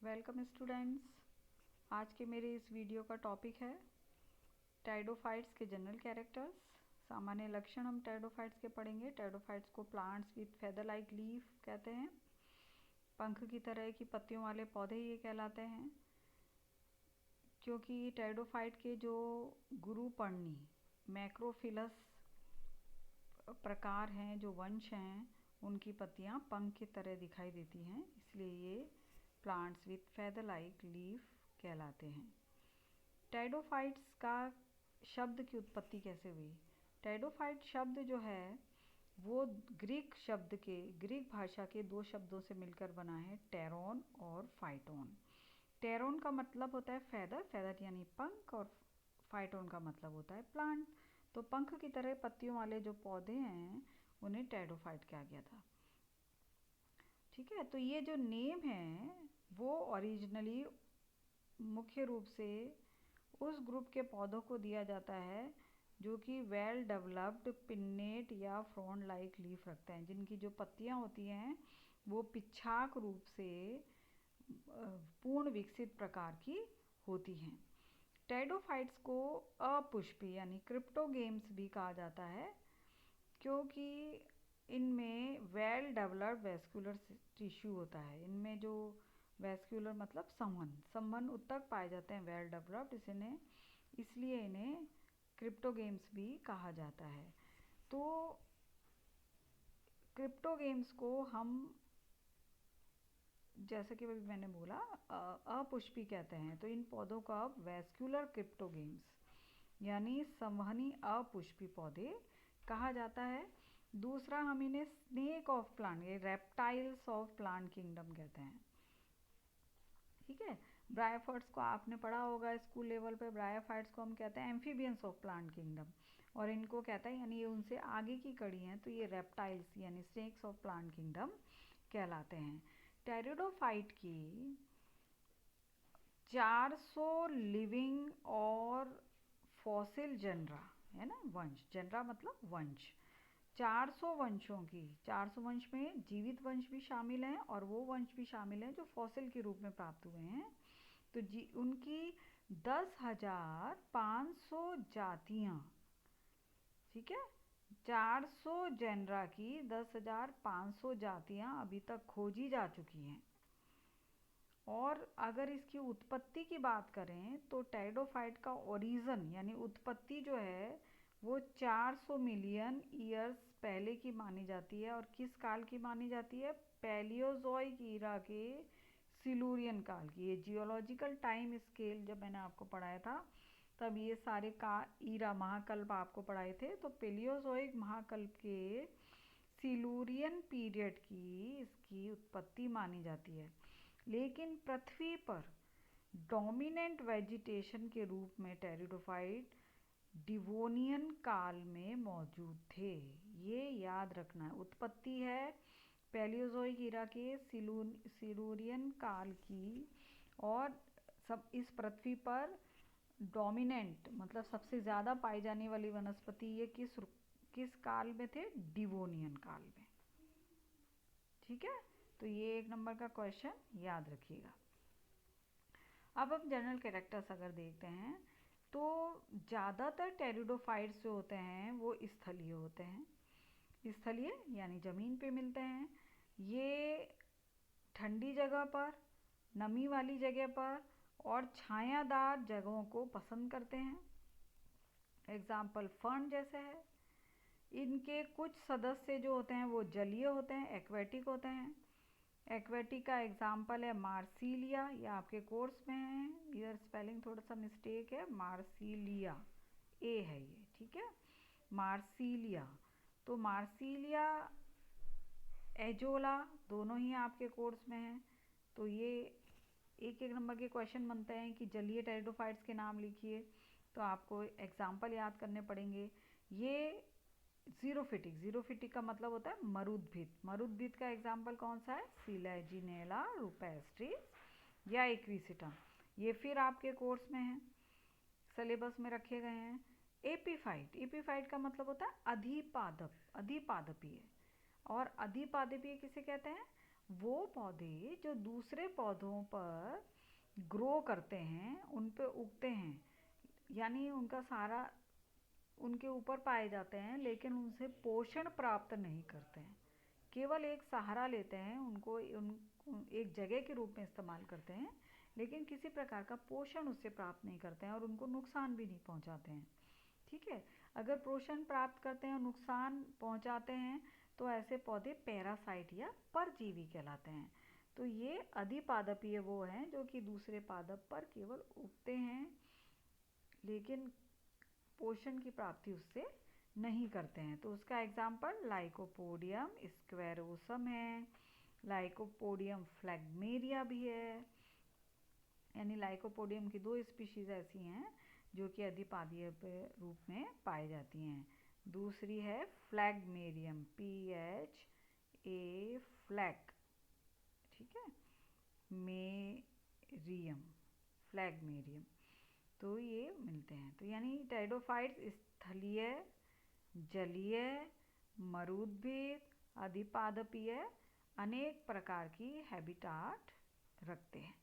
Welcome students. आज के मेरे इस वीडियो का टॉपिक है टेरिडोफाइट्स के जनरल कैरेक्टर्स। सामान्य लक्षण हम टेरिडोफाइट्स के पढ़ेंगे। टेरिडोफाइट्स को plants with feather like leaf कहते हैं। पंख की तरह की पत्तियों वाले पौधे ये कहलाते हैं, क्योंकि टेरिडोफाइट के जो गुरुपर्णी मैक्रोफिलस प्रकार हैं, जो वंश हैं, उनकी पत्तियां पंख की तरह दिखाई देती हैं, इसलिए ये plants with feather like leaf कहलाते हैं। टेरिडोफाइट्स का शब्द की उत्पत्ति कैसे हुई? टेरिडोफाइट शब्द जो है वो ग्रीक भाषा के दो शब्दों से मिलकर बना है, टेरोन और फाइटोन। टेरोन का मतलब होता है फेदर यानी पंख, और फाइटोन का मतलब होता है प्लांट। तो पंख की तरह पत्तियों वाले जो पौधे हैं उन्हें टेरिडोफाइट कहा गया था। ठीक है, तो ये जो नेम है वो ओरिजिनली मुख्य रूप से उस ग्रुप के पौधों को दिया जाता है जो कि वेल डेवलप्ड पिन्नेट या फ्रॉन्ड लाइक लीफ रखते हैं, जिनकी जो पत्तियां होती हैं वो पिच्छाक रूप से पूर्ण विकसित प्रकार की होती हैं। टेरिडोफाइट्स को अपुष्पी यानी क्रिप्टोगेम्स भी कहा जाता है, क्योंकि इनमें वेल डेवलप्ड वेस्कुलर टिश्यू होता है। इनमें जो वेस्कुलर मतलब संवहन उत्तक पाए जाते हैं, वेल डेवलप्ड, इसलिए इन्हें क्रिप्टोगेम्स भी कहा जाता है। तो क्रिप्टोगेम्स को हम, जैसे कि अभी मैंने बोला, अपुष्पी कहते हैं। तो इन पौधों का अब वेस्कुलर क्रिप्टोगेम्स यानी संवहनी अपुष्पी पौधे कहा जाता है। दूसरा, हम इन्हें स्नेक ऑफ प्लांट, ये रेप्टाइल्स ऑफ प्लांट किंगडम कहते हैं। ठीक है, ब्रायोफाइट्स को आपने पढ़ा होगा स्कूल लेवल पे। ब्रायोफाइट्स को हम कहते हैं एम्फीबियंस ऑफ प्लांट किंगडम, और इनको कहता है यानी ये उनसे आगे की कड़ी हैं, तो ये रेप्टाइल्स यानी स्नेक्स ऑफ प्लांट किंगडम कहलाते हैं। टेरिडोफाइट की 400 लिविंग और फॉसिल जनरा है ना, वंश, जनरा मतलब वंश, 400 वंशों की, 400 वंश में जीवित वंश भी शामिल हैं और वो वंश भी शामिल हैं जो फॉसिल के रूप में प्राप्त हुए हैं। तो उनकी 10,500 जातियां, ठीक है, 400 जेनरा की 10,500 जातियां अभी तक खोजी जा चुकी हैं। और अगर इसकी उत्पत्ति की बात करें तो टेरिडोफाइट का ओरिजिन यानी उत्पत्ति जो है वो 400 मिलियन ईयर्स पहले की मानी जाती है। और किस काल की मानी जाती है? पैलियोजोइक ईरा के सिलूरियन काल की। ये जियोलॉजिकल टाइम स्केल जब मैंने आपको पढ़ाया था तब ये सारे का ईरा महाकल्प आपको पढ़ाए थे। तो पैलियोजोइक महाकल्प के सिलूरियन पीरियड की इसकी उत्पत्ति मानी जाती है। लेकिन पृथ्वी पर डोमिनेंट वेजिटेशन के रूप में टेरिडोफाइट डिवोनियन काल में मौजूद थे, ये याद रखना है। उत्पत्ति है पैलियोजोइक ईरा के सिलूरियन काल की, और सब इस पृथ्वी पर डोमिनेंट मतलब सबसे ज़्यादा पाई जाने वाली वनस्पति ये किस काल में थे? डिवोनियन काल में। ठीक है, तो ये 1 नंबर का क्वेश्चन याद रखिएगा। अब हम जनरल कैरेक्टर्स अगर देखते हैं तो ज़्यादातर टेरिडोफाइट्स जो होते हैं वो स्थलीय होते हैं। स्थलीय यानी ज़मीन पे मिलते हैं। ये ठंडी जगह पर, नमी वाली जगह पर और छायादार जगहों को पसंद करते हैं। एग्जाम्पल फर्न जैसे है। इनके कुछ सदस्य जो होते हैं वो जलीय होते हैं, एक्वेटिक होते हैं। एक्वेटिक का एग्जाम्पल है मार्सिलिया, ये आपके कोर्स में है, इधर स्पेलिंग थोड़ा सा मिस्टेक है, मार्सिलिया ए है ये, ठीक है, मार्सिलिया। तो मार्सिलिया, एजोला दोनों ही आपके कोर्स में हैं। तो ये 1 नंबर के क्वेश्चन बनते हैं कि जलीय टेरिडोफाइट्स के नाम लिखिए, तो आपको एग्जाम्पल याद करने पड़ेंगे। ये जीरोफिटिक का मतलब होता है मरुद्भिद का एग्जाम्पल कौन सा है? सिलेजिनेला रूपेस्ट्रिस या एक्विसिटम, ये फिर आपके कोर्स में है, सिलेबस में रखे गए हैं। एपीफाइट का मतलब होता है अधिपादपीय, और अधिपादपीय किसे कहते हैं? वो पौधे जो दूसरे पौधों पर ग्रो करते हैं, उन पे उगते हैं, यानी उनका सारा उनके ऊपर पाए जाते हैं, लेकिन उनसे पोषण प्राप्त नहीं करते हैं, केवल एक सहारा लेते हैं, उनको एक जगह के रूप में इस्तेमाल करते हैं, लेकिन किसी प्रकार का पोषण उससे प्राप्त नहीं करते हैं और उनको नुकसान भी नहीं पहुंचाते हैं। ठीक है, अगर पोषण प्राप्त करते हैं और नुकसान पहुंचाते हैं तो ऐसे पौधे पैरासाइट या परजीवी कहलाते हैं। तो ये अधिपादपीय वो हैं जो कि दूसरे पादप पर केवल उगते हैं, लेकिन पोषण की प्राप्ति उससे नहीं करते हैं। तो उसका एग्जाम्पल लाइकोपोडियम स्क्वेरोसम है, लाइकोपोडियम फ्लैगमेरिया भी है, यानी लाइकोपोडियम की 2 स्पीशीज ऐसी हैं जो कि अधिपादीय रूप में पाई जाती हैं। दूसरी है फ्लैगमेरियम, PHA फ्लैग, ठीक है, मेरियम, फ्लैगमेरियम, तो ये मिलते हैं। तो यानी टेरिडोफाइट्स स्थलीय, जलीय, मरूदभिद, अधिपादपीय अनेक प्रकार की हैबिटाट रखते हैं।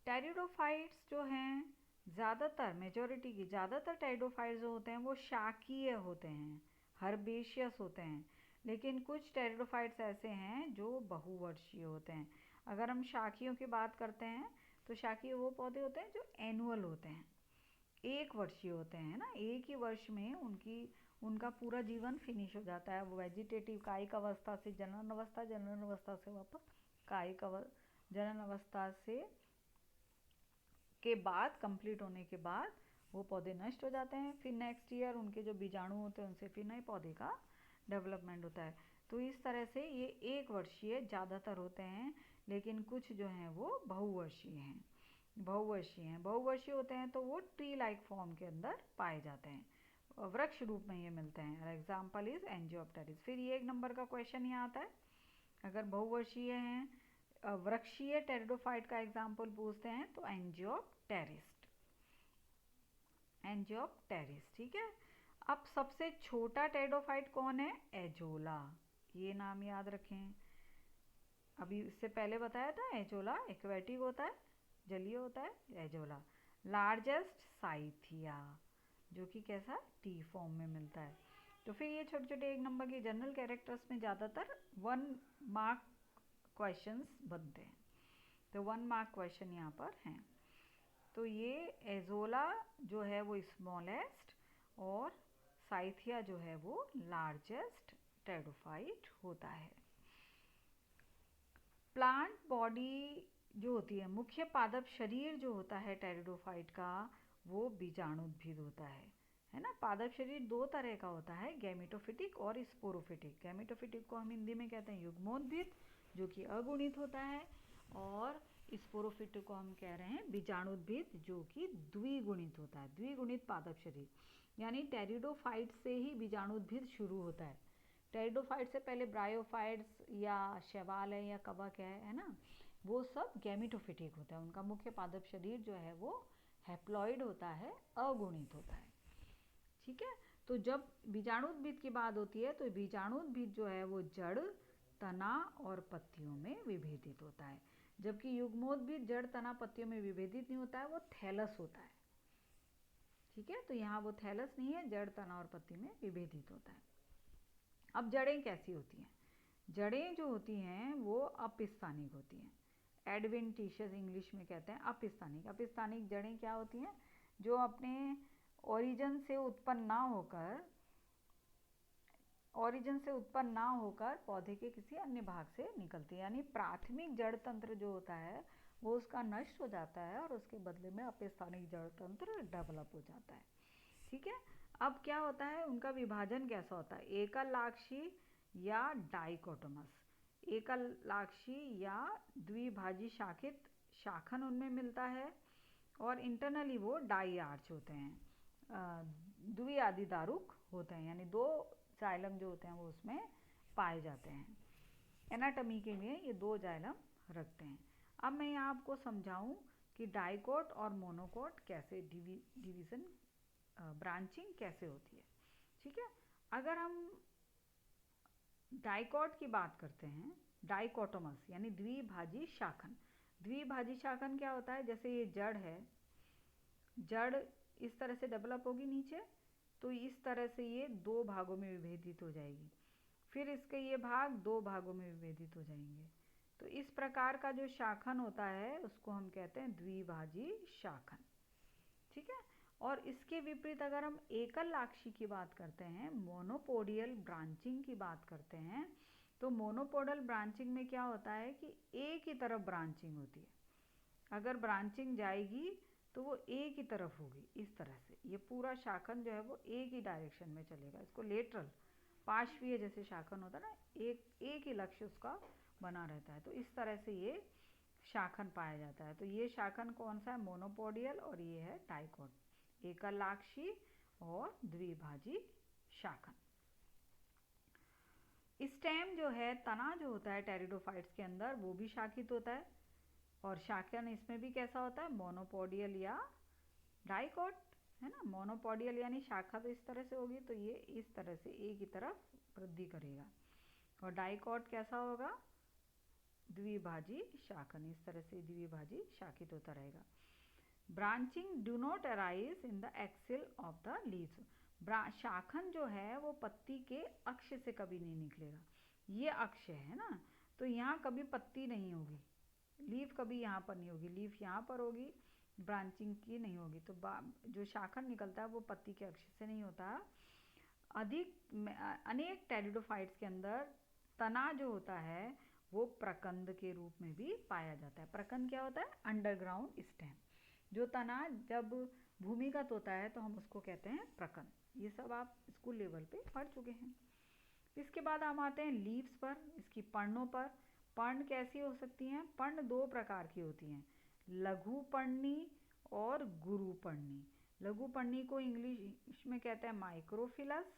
टेरिडोफाइट्स जो हैं, ज़्यादातर मेजॉरिटी की ज़्यादातर टेरिडोफाइट्स जो होते हैं वो शाकीय होते हैं, हर्बेशियस होते हैं, लेकिन कुछ टेरिडोफाइट्स ऐसे हैं जो बहुवर्षीय होते हैं। अगर हम शाकियों की बात करते हैं तो शाकीय वो पौधे होते हैं जो एनुअल होते हैं, एक वर्षीय होते हैं ना, एक ही वर्ष में उनका पूरा जीवन फिनिश हो जाता है। वो वेजिटेटिव कायिक अवस्था से जनन अवस्था, जनन अवस्था से वापस कायिक जनन अवस्था से के बाद कंप्लीट होने के बाद वो पौधे नष्ट हो जाते हैं। फिर नेक्स्ट ईयर उनके जो बीजाणु होते हैं उनसे फिर नए पौधे का डेवलपमेंट होता है। तो इस तरह से ये एक वर्षीय ज़्यादातर होते हैं, लेकिन कुछ जो हैं वो बहुवर्षीय हैं। बहुवर्षीय होते हैं तो वो ट्री लाइक फॉर्म के अंदर पाए जाते हैं, वृक्ष रूप में ये मिलते हैं। Example is Angiopteris. फिर ये 1 नंबर का क्वेश्चन यहाँ आता है, अगर बहुवर्षीय हैं वृक्षीय टेरिडोफाइट का एग्जाम्पल पूछते हैं तो एंजियोप्टेरिस, ठीक है। अब सबसे छोटा टेरिडोफाइट कौन है? एजोला, ये नाम याद रखें। अभी इससे पहले बताया था एजोला एक्वेटिक होता है, जलीय होता है, एजोला। लार्जेस्ट साइथिया, जो कि कैसा टी फॉर्म में मिलता है। तो फिर ये छोटे छोटे 1 नंबर के जनरल कैरेक्टर्स में ज़्यादातर 1 मार्क क्वेश्चंस बनते हैं, तो 1 मार्क क्वेश्चन यहाँ पर हैं। तो ये एजोला जो है वो स्मॉलेस्ट और साइथिया जो है वो लार्जेस्ट टेरिडोफाइट होता है। प्लांट बॉडी जो होती है, मुख्य पादप शरीर जो होता है टेरिडोफाइट का, वो बीजाणुद्भिद होता है ना। पादप शरीर 2 तरह का होता है, गैमेटोफिटिक और स्पोरोफिटिक। गैमेटोफिटिक को हम हिंदी में कहते हैं युग्मोद्भिद, जो कि अगुणित होता है, और स्पोरोफिटिक को हम कह रहे हैं बीजाणुद्भिद, जो कि द्विगुणित होता है। द्विगुणित पादप शरीर, यानी टेरिडोफाइट से ही बीजाणुद्भिद शुरू होता है। टेरिडोफाइट से पहले ब्रायोफाइट्स या शैवाल है या कवक है ना, वो सब गैमेटोफिटिक होता है। उनका मुख्य पादप शरीर जो है वो हैप्लॉइड होता है, अगुणित होता है, ठीक है। तो जब बीजाणुद्भिद की बात होती है तो बीजाणुद्भिद जो है वो जड़, तना और पत्तियों में विभेदित होता है, जबकि युग्मोद्भिद जड़, तना, पत्तियों में विभेदित नहीं होता है, वो थैलस होता है, ठीक है। तो यहाँ वो थैलस नहीं है, जड़, तना और पत्ती में विभेदित होता है। अब जड़ें कैसी होती हैं? जड़ें जो होती हैं वो अपस्थानिक होती हैं, एडवेंटिशियस इंग्लिश में कहते हैं अपस्थानिक। अपस्थानिक जड़ें क्या होती हैं? जो अपने ओरिजिन से उत्पन्न ना होकर पौधे के किसी अन्य भाग से निकलती है, यानी प्राथमिक जड़ तंत्र जो होता है वो उसका नष्ट हो जाता है और उसके बदले में अपस्थानिक जड़ तंत्र डेवलप हो जाता है, ठीक है। अब क्या होता है, उनका विभाजन कैसा होता है? एकलाक्षी या डाइकोटोमस, एकलाक्षी या द्विभाजी शाखित शाखन उनमें मिलता है, और इंटरनली वो डाई आर्च होते हैं, द्विआदिदारुक होते हैं, यानी 2 जाइलम जो होते हैं वो उसमें पाए जाते हैं। एनाटॉमी के लिए ये 2 जाइलम रखते हैं। अब मैं यहाँ आपको समझाऊं कि डाइकोट और मोनोकोट कैसे डिवीज़न ब्रांचिंग कैसे होती है, ठीक है। अगर हम डाइकॉट की बात करते हैं, डाइकोटोमस यानी द्विभाजी शाखन। द्विभाजी शाखन क्या होता है, जैसे ये जड़ है, जड़ इस तरह से डेवलप होगी नीचे, तो इस तरह से ये दो भागों में विभेदित हो जाएगी, फिर इसके ये भाग दो भागों में विभेदित हो जाएंगे। तो इस प्रकार का जो शाखन होता है उसको हम कहते हैं द्विभाजी शाखन, ठीक है। और इसके विपरीत अगर हम एकल लाक्षी की बात करते हैं, मोनोपोडियल ब्रांचिंग की बात करते हैं, तो मोनोपोडल ब्रांचिंग में क्या होता है कि एक ही तरफ ब्रांचिंग होती है। अगर ब्रांचिंग जाएगी तो वो एक ही तरफ होगी, इस तरह से ये पूरा शाखन जो है वो एक ही डायरेक्शन में चलेगा। इसको लेटरल पार्श्वीय जैसे शाखन होता है ना, एक ही लक्ष्य उसका बना रहता है, तो इस तरह से ये शाखन पाया जाता है। तो ये शाखन कौन सा है, मोनोपोडियल, और ये है डाइकोट, एकलाक्षी और द्विभाजी शाखन। स्टेम जो है, तना जो होता है टेरिडोफाइट्स के अंदर, वो भी शाखित होता है, और शाखन इसमें भी कैसा होता है, मोनोपोडियल या डाइकोट, है ना। मोनोपोडियल यानी शाखा तो इस तरह से होगी, तो ये इस तरह से एक ही तरफ वृद्धि करेगा, और डाइकोट कैसा होगा, द्विभाजी शाखन, इस तरह से द्विभाजी शाखित होता रहेगा। Branching do not arise in the axil of the leaves. शाखन जो है वो पत्ती के अक्ष से कभी नहीं निकलेगा, ये अक्ष है ना, तो यहाँ कभी पत्ती नहीं होगी, लीफ कभी यहाँ पर नहीं होगी, लीफ यहाँ पर होगी, ब्रांचिंग की नहीं होगी। तो जो शाखन निकलता है वो पत्ती के अक्ष से नहीं होता। अनेक टेरिडोफाइट्स के अंदर तना जो होता है वो प्रकंद के रूप में भी पाया जाता है। प्रकंद क्या होता है, अंडरग्राउंड स्टेम। जो तना जब भूमिगत होता है तो हम उसको कहते हैं प्रकंद। ये सब आप स्कूल लेवल पे पढ़ चुके हैं। इसके बाद हम आते हैं लीव्स पर, इसकी पर्णों पर। पर्ण कैसी हो सकती हैं, पर्ण दो प्रकार की होती हैं, लघु पर्णी और गुरु पर्णी। लघु पर्णी को इंग्लिश में कहते हैं माइक्रोफिलस,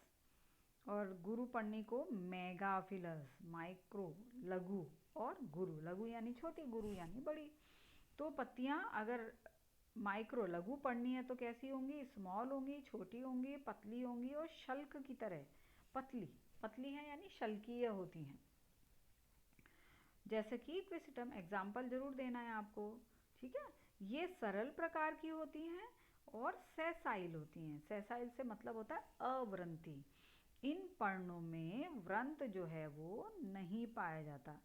और गुरु पर्णी को मेगाफिलस। माइक्रो लघु और गुरु, लघु यानी छोटी, गुरु यानी बड़ी। तो पत्तियां अगर माइक्रो लघु पर्णी है तो कैसी होंगी, स्मॉल होंगी, छोटी होंगी, पतली होंगी, और शल्क की तरह पतली, पतली हैं यानी शल्कीय होती हैं, जैसे कि क्विसिटम। एग्जाम्पल जरूर देना है आपको, ठीक है। ये सरल प्रकार की होती हैं और सेसाइल होती हैं। सेसाइल से मतलब होता है अव्रंती। इन पर्णों में व्रंत जो है वो नहीं पाया जाता,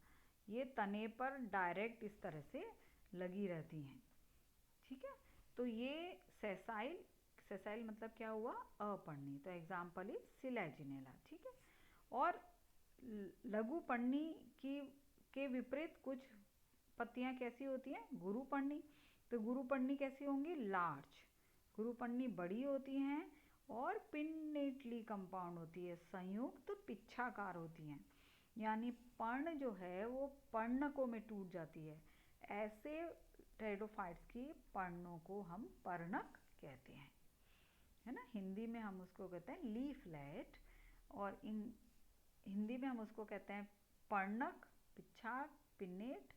ये तने पर डायरेक्ट इस तरह से लगी रहती हैं, ठीक है। तो ये सेसाइल, सेसाइल मतलब क्या हुआ, अपर्णी। तो एग्जाम्पल इज सिलेजिनेला, ठीक है। और लघु पर्णी की के विपरीत कुछ पत्तियां कैसी होती हैं, गुरु पर्णी। तो गुरु पर्णी कैसी होंगी, लार्ज। गुरु पर्णी बड़ी होती हैं और पिन्नेटली कंपाउंड होती है, संयुक्त तो पिच्छाकार होती हैं, यानी पर्ण जो है वो पर्णकों में टूट जाती है। ऐसे टेरिडोफाइट्स की पर्णों को हम पर्णक कहते हैं, है ना। हिंदी में हम उसको कहते हैं लीफलेट, और हिंदी में हम उसको कहते हैं पर्णक, पिच्छाक, पिन्नेट,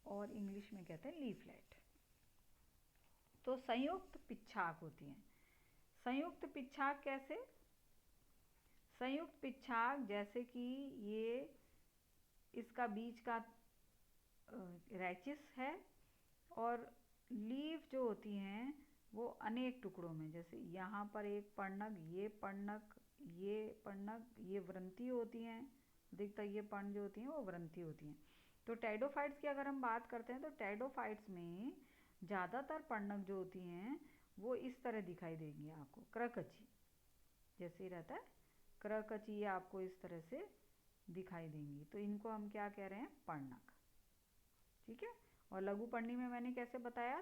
और इंग्लिश में कहते हैं लीफलेट। तो संयुक्त पिच्छाक होती हैं। संयुक्त पिच्छाक कैसे, संयुक्त पिच्छाक जैसे कि ये इसका बीच का रैचिस है, और लीफ जो होती हैं वो अनेक टुकड़ों में, जैसे यहाँ पर एक पर्णक, ये पर्णक, ये पर्णक, ये व्रंती होती हैं, अधिकतर ये पर्ण जो होती हैं वो व्रंती होती हैं। तो टेरिडोफाइट्स की अगर हम बात करते हैं तो टेरिडोफाइट्स में ज़्यादातर पर्णक जो होती हैं वो इस तरह दिखाई देंगी आपको, क्रकची जैसे ही रहता है, क्रकची आपको इस तरह से दिखाई देंगी। तो इनको हम क्या कह रहे हैं, पर्णक, ठीक है। और लघु पर्णी में मैंने कैसे बताया,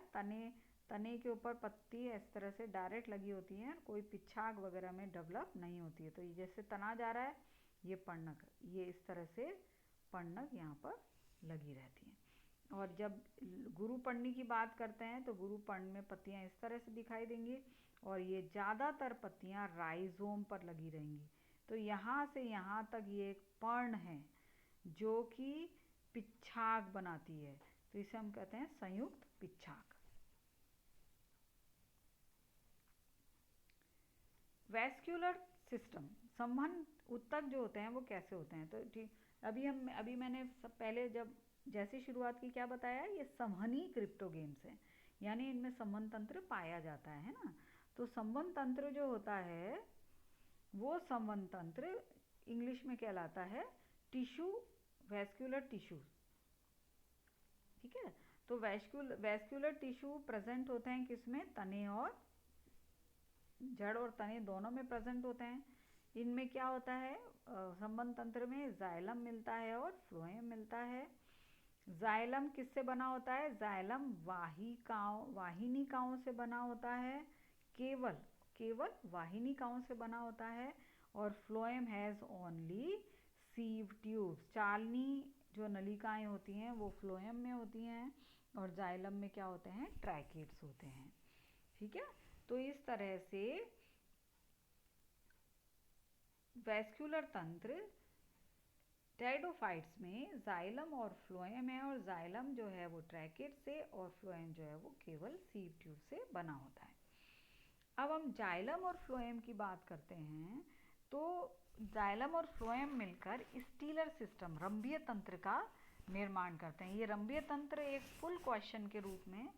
तने के ऊपर पत्ती इस तरह से डायरेक्ट लगी होती है, कोई पिच्छाक वगैरह में डेवलप नहीं होती है। तो ये जैसे तना जा रहा है, ये पर्णक, ये इस तरह से पर्णक यहाँ पर लगी रहती हैं। और जब गुरु पर्णी की बात करते हैं तो गुरु पर्ण में पत्तियाँ इस तरह से दिखाई देंगी, और ये ज़्यादातर पत्तियाँ राइजोम पर लगी रहेंगी। तो यहाँ से यहाँ तक ये एक पर्ण है जो कि पिच्छाक बनाती है, तो इसे हम कहते हैं संयुक्त पिच्छाक। वैस्कुलर सिस्टम, संवहन उत्तक जो होते हैं वो कैसे होते हैं, तो ठीक अभी मैंने सब पहले जब जैसे शुरुआत की क्या बताया, ये संवहनी क्रिप्टोगेम्स हैं, यानी इनमें संवहन तंत्र पाया जाता है ना। तो संवहन तंत्र जो होता है वो संवहन तंत्र इंग्लिश में कहलाता है टिश्यू, वैस्कुलर टिश्यू। ठीक है, तो वैस्कुलर टिश्यू प्रेजेंट होते हैं किसमें, तने और जड़ और तने दोनों में प्रेजेंट होते हैं। इनमें क्या होता है, संवहन तंत्र में जाइलम मिलता है और फ्लोएम मिलता है। जाइलम किससे बना होता है, जाइलम वाहिनिकाओं से बना होता है, केवल वाहिनिकाओं से बना होता है। और phloem has only sieve tubes, चालनी जो नलिकाएं होती हैं वो फ्लोएम में होती हैं, और जाइलम में क्या होते हैं, ट्रैकेट्स होते हैं। ठीक है, तो इस तरह से वैस्कुलर तंत्र टेरिडोफाइट्स में जाइलम और फ्लोएम है, और जाइलम जो है वो ट्रैकेट से और फ्लोएम जो है वो केवल सीव ट्यूब से बना होता है। अब हम जाइलम और फ्लोएम की बात करते हैं, तो जाइलम और फ्लोएम मिलकर स्टीलर सिस्टम, रंभीय तंत्र का निर्माण करते हैं। ये रंभीय तंत्र एक फुल क्वेश्चन के रूप में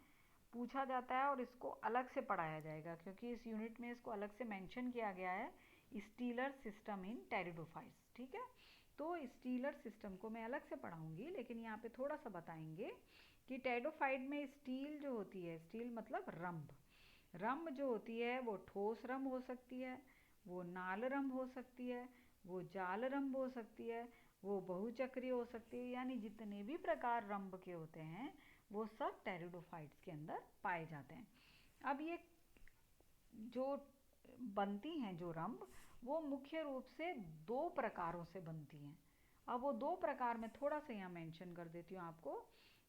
पूछा जाता है और इसको अलग से पढ़ाया जाएगा, क्योंकि इस यूनिट में इसको अलग से मेंशन किया गया है, स्टीलर सिस्टम इन टेरिडोफाइट्स। ठीक है, तो स्टीलर सिस्टम को मैं अलग से पढ़ाऊंगी, लेकिन यहाँ पे थोड़ा सा बताएंगे कि टेरिडोफाइट में स्टील जो होती है, स्टील मतलब रंभ जो होती है वो ठोस रंभ हो सकती है, वो नाल रंभ हो सकती है, वो जाल रंभ हो सकती है, वो बहुचक्रीय हो सकती है, यानी जितने भी प्रकार रंभ के होते हैं वो सब टेरिडोफाइट्स के अंदर पाए जाते हैं। अब ये जो बनती हैं जो रंभ, वो मुख्य रूप से दो प्रकारों से बनती हैं। अब वो दो प्रकार में थोड़ा सा यहाँ मेंशन कर देती हूँ आपको।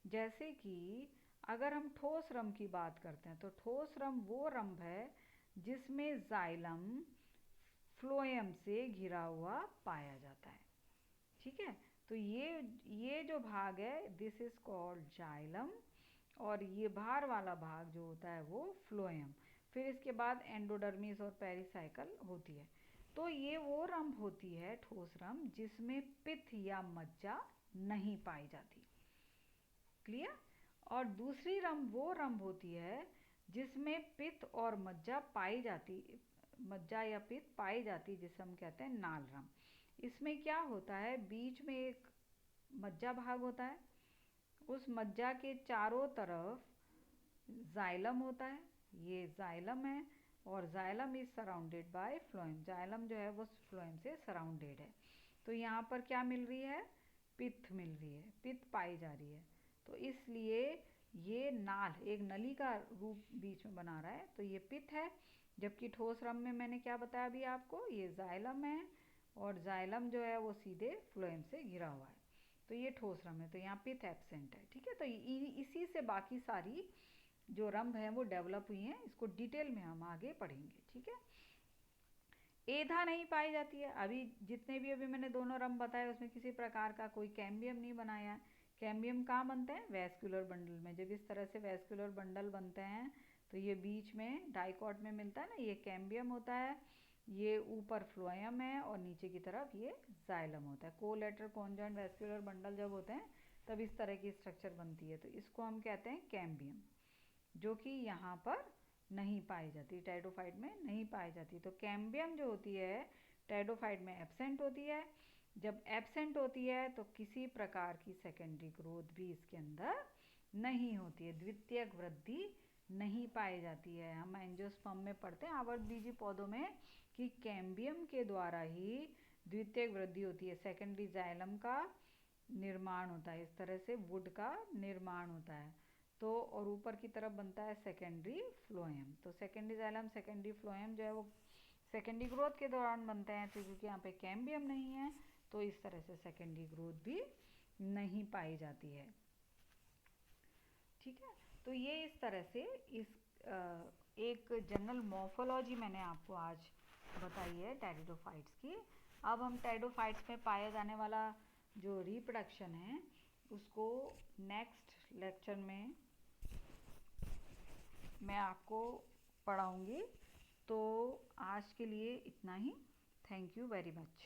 जैसे कि अगर हम ठोस रंभ की बात करते हैं, तो ठोस रंभ वो रंभ है जिसमें जाइलम फ्लोएम से घिरा हुआ पाया जाता है। ठीक है, तो ये जो भाग है दिस इज कॉल्ड जाइलम, और ये बाहर वाला भाग जो होता है वो फ्लोएम। फिर इसके बाद एंडोडर्मिस और पेरिसाइकल होती है। तो ये वो रंभ होती है ठोस रंभ जिसमें पित्त या मज्जा नहीं पाई जाती। क्लियर। और दूसरी रंभ वो रंभ होती है जिसमें पित्त और मज्जा पाई जाती, मज्जा या पित्त पाई जाती, जिसे हम कहते हैं नाल रंभ। इसमें क्या होता है, बीच में एक मज्जा भाग होता है, उस मज्जा के चारों तरफ जाइलम होता है, ये जाइलम है, और xylem is surrounded by phloem, xylem जो है वो फ्लोएम से सराउंडेड है। तो यहाँ पर क्या मिल रही है, पित्त मिल रही है, पित्त पाई जा रही है। तो इसलिए ये नाल एक नली का रूप बीच में बना रहा है, तो ये पित्त है। जबकि ठोस रंभ में मैंने क्या बताया अभी आपको, ये जाइलम है, और जाइलम जो है वो सीधे फ्लोएम से घिरा हुआ है, तो ये ठोस रंभ है, तो यहाँ पित्त एब्सेंट है। ठीक है, तो इसी से बाकी सारी जो रंभ हैं वो डेवलप हुई हैं, इसको डिटेल में हम आगे पढ़ेंगे। ठीक है, एधा नहीं पाई जाती है। अभी जितने भी अभी मैंने दोनों रंभ बताए उसमें किसी प्रकार का कोई कैम्बियम नहीं बनाया है। कैम्बियम कहाँ बनते हैं, वैस्कुलर बंडल में। जब इस तरह से वैस्कुलर बंडल बनते हैं तो ये बीच में डाइकॉट में मिलता है ना, ये कैम्बियम होता है, ये ऊपर फ्लोएम है और नीचे की तरफ ये जाइलम होता है। कोलेटरल कॉन्जॉइंट वैस्कुलर बंडल जब होते हैं तब इस तरह की स्ट्रक्चर बनती है, तो इसको हम कहते हैं कैम्बियम, जो कि यहाँ पर नहीं पाई जाती, टेरिडोफाइट में नहीं पाई जाती। तो कैम्बियम जो होती है टेरिडोफाइट में एब्सेंट होती है। जब एब्सेंट होती है तो किसी प्रकार की सेकेंडरी ग्रोथ भी इसके अंदर नहीं होती है, द्वितीयक वृद्धि नहीं पाई जाती है। हम एंजियोस्पर्म में पढ़ते हैं आवृतबीजी पौधों में कि कैम्बियम के द्वारा ही द्वितीयक वृद्धि होती है, सेकेंडरी जाइलम का निर्माण होता है, इस तरह से वुड का निर्माण होता है। तो और ऊपर की तरफ बनता है सेकेंडरी फ्लोएम। तो सेकेंडरी जाइलम सेकेंडरी फ्लोएम जो है वो सेकेंडरी ग्रोथ के दौरान बनते हैं, तो क्योंकि यहाँ पे कैम्बियम नहीं है तो इस तरह से सेकेंडरी ग्रोथ भी नहीं पाई जाती है। ठीक है, तो ये इस तरह से इस एक जनरल मॉर्फोलॉजी मैंने आपको आज बताई है टेरिडोफाइट्स की। अब हम टेरिडोफाइट्स में पाया जाने वाला जो रिप्रोडक्शन है उसको नेक्स्ट लेक्चर में मैं आपको पढ़ाऊँगी। तो आज के लिए इतना ही। Thank you very much.